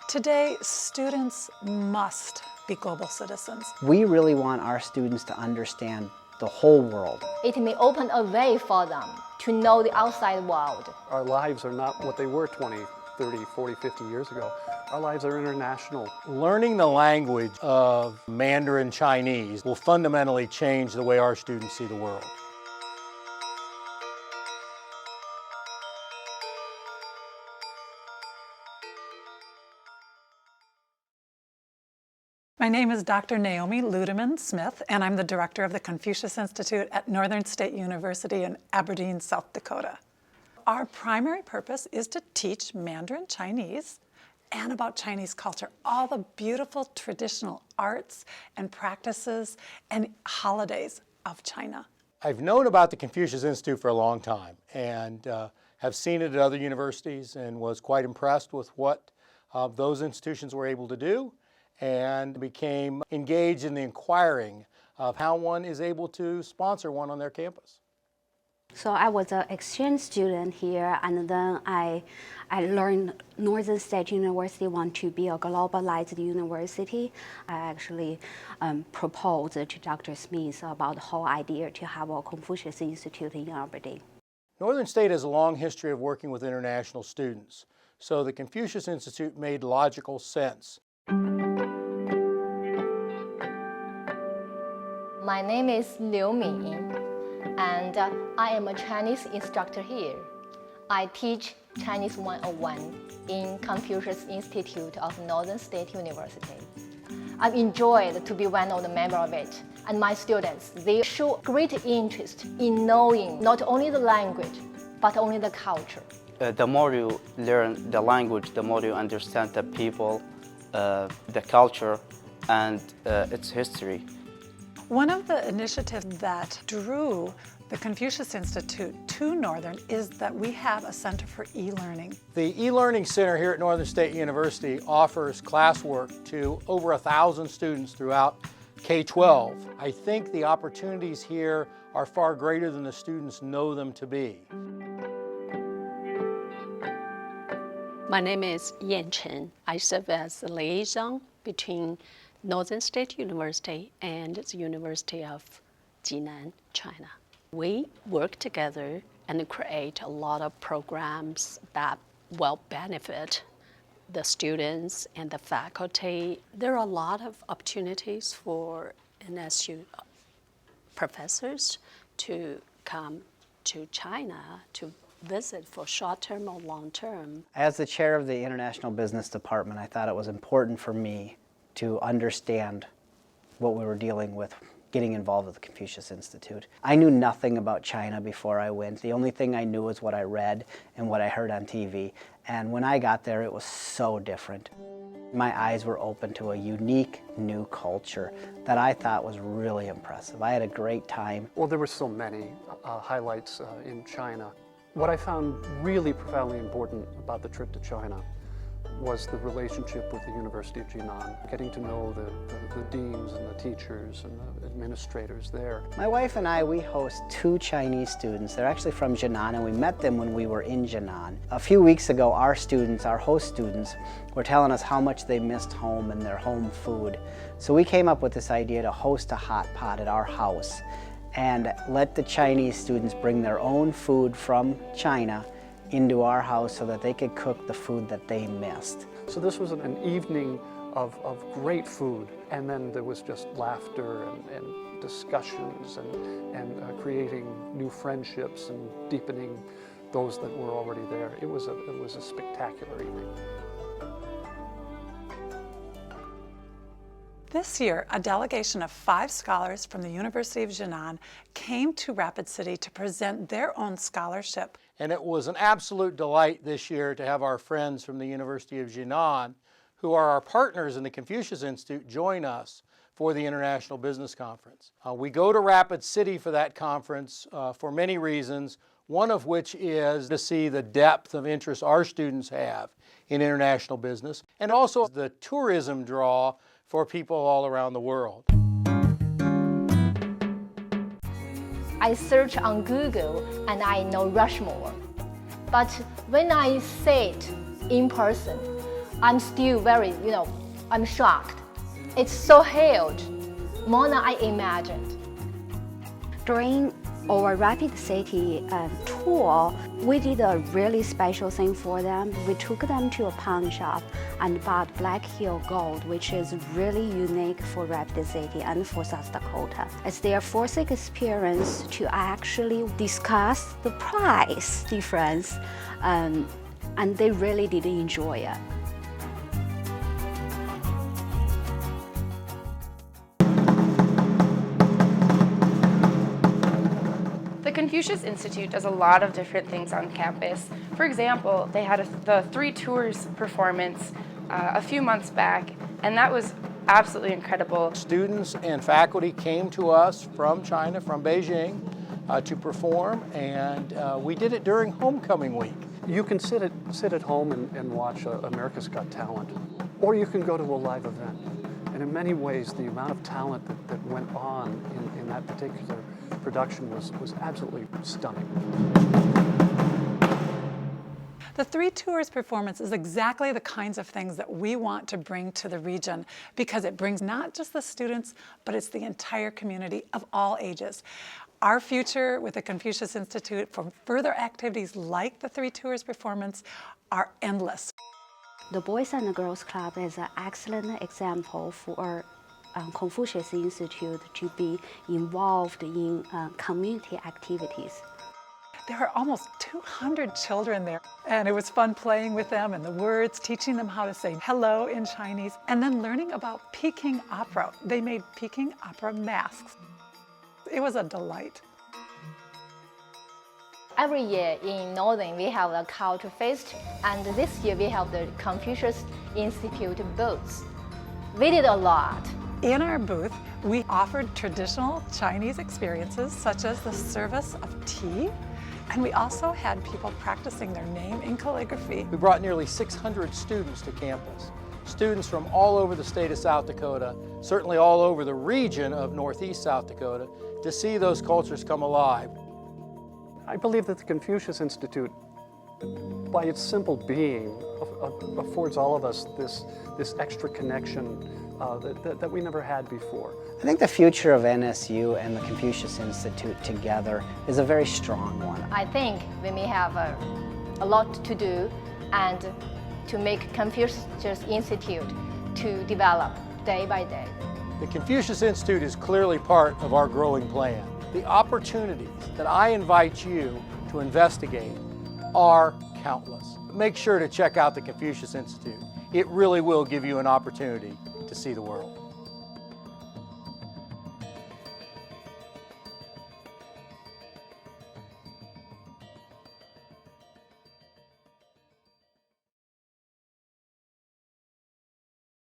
Today, students must be global citizens. We really want our students to understand the whole world. It may open a way for them to know the outside world. Our lives are not what they were 20, 30, 40, 50 years ago. Our lives are international. Learning the language of Mandarin Chinese will fundamentally change the way our students see the world. My name is Dr. Naomi Ludeman Smith, and I'm the director of the Confucius Institute at Northern State University in Aberdeen, South Dakota. Our primary purpose is to teach Mandarin Chinese and about Chinese culture, all the beautiful traditional arts and practices and holidays of China. I've known about the Confucius Institute for a long time and have seen it at other universities and was quite impressed with what those institutions were able to do, and became engaged in the inquiring of how one is able to sponsor one on their campus. So I was an exchange student here, and then I learned Northern State University want to be a globalized university. I actually proposed to Dr. Smith about the whole idea to have a Confucius Institute in Aberdeen. Northern State has a long history of working with international students, so the Confucius Institute made logical sense. My name is Liu Min, and I am a Chinese instructor here. I teach Chinese 101 in Confucius Institute of Northern State University. I've enjoyed to be one of the members of it, and my students, they show great interest in knowing not only the language, but only the culture. The more you learn the language, the more you understand the people, the culture, and its history. One of the initiatives that drew the Confucius Institute to Northern is that we have a Center for E-Learning. The e-learning center here at Northern State University offers classwork to over 1,000 students throughout K-12. I think the opportunities here are far greater than the students know them to be. My name is Yan Chen. I serve as the liaison between Northern State University and the University of Jinan, China. We work together and create a lot of programs that will benefit the students and the faculty. There are a lot of opportunities for NSU professors to come to China to visit for short-term or long-term. As the chair of the International Business Department, I thought it was important for me to understand what we were dealing with getting involved with the Confucius Institute. I knew nothing about China before I went. The only thing I knew was what I read and what I heard on TV. And when I got there, it was so different. My eyes were open to a unique new culture that I thought was really impressive. I had a great time. Well, there were so many highlights in China. What I found really profoundly important about the trip to China was the relationship with the University of Jinan, getting to know the deans and the teachers and the administrators there. My wife and I, we host 2 Chinese students. They're actually from Jinan, and we met them when we were in Jinan. A few weeks ago, our students, our host students, were telling us how much they missed home and their home food. So we came up with this idea to host a hot pot at our house and let the Chinese students bring their own food from China into our house so that they could cook the food that they missed. So this was an evening of great food, and then there was just laughter and discussions and creating new friendships and deepening those that were already there. It was a spectacular evening. This year, a delegation of 5 scholars from the University of Jinan came to Rapid City to present their own scholarship. And it was an absolute delight this year to have our friends from the University of Jinan, who are our partners in the Confucius Institute, join us for the International Business Conference. We go to Rapid City for that conference for many reasons, one of which is to see the depth of interest our students have in international business, and also the tourism draw for people all around the world. I search on Google and I know Rushmore. But when I see it in person, I'm still very, I'm shocked. It's so huge, more than I imagined. During our Rapid City tour, we did a really special thing for them. We took them to a pawn shop and bought Black Hill Gold, which is really unique for Rapid City and for South Dakota. It's their first experience to actually discuss the price difference, and they really did enjoy it. The Confucius Institute does a lot of different things on campus. For example, they had the 3 Tours performance a few months back, and that was absolutely incredible. Students and faculty came to us from China, from Beijing, to perform, and we did it during homecoming week. You can sit at home and watch America's Got Talent, or you can go to a live event. And in many ways, the amount of talent that went on in that particular production was absolutely stunning. The 3 Tours performance is exactly the kinds of things that we want to bring to the region, because it brings not just the students, but it's the entire community of all ages. Our future with the Confucius Institute for further activities like the 3 Tours performance are endless. The Boys and the Girls Club is an excellent example for Confucius Institute to be involved in community activities. There are almost 200 children there, and it was fun playing with them and the words, teaching them how to say hello in Chinese, and then learning about Peking opera. They made Peking opera masks. It was a delight. Every year in Northern, we have the Culture Fest, and this year we have the Confucius Institute booths. We did a lot. In our booth, we offered traditional Chinese experiences such as the service of tea, and we also had people practicing their name in calligraphy. We brought nearly 600 students to campus. Students from all over the state of South Dakota, certainly all over the region of Northeast South Dakota, to see those cultures come alive. I believe that the Confucius Institute, by its simple being, affords all of us this extra connection that we never had before. I think the future of NSU and the Confucius Institute together is a very strong one. I think we may have a lot to do and to make Confucius Institute to develop day by day. The Confucius Institute is clearly part of our growing plan. The opportunities that I invite you to investigate are countless. Make sure to check out the Confucius Institute. It really will give you an opportunity to see the world.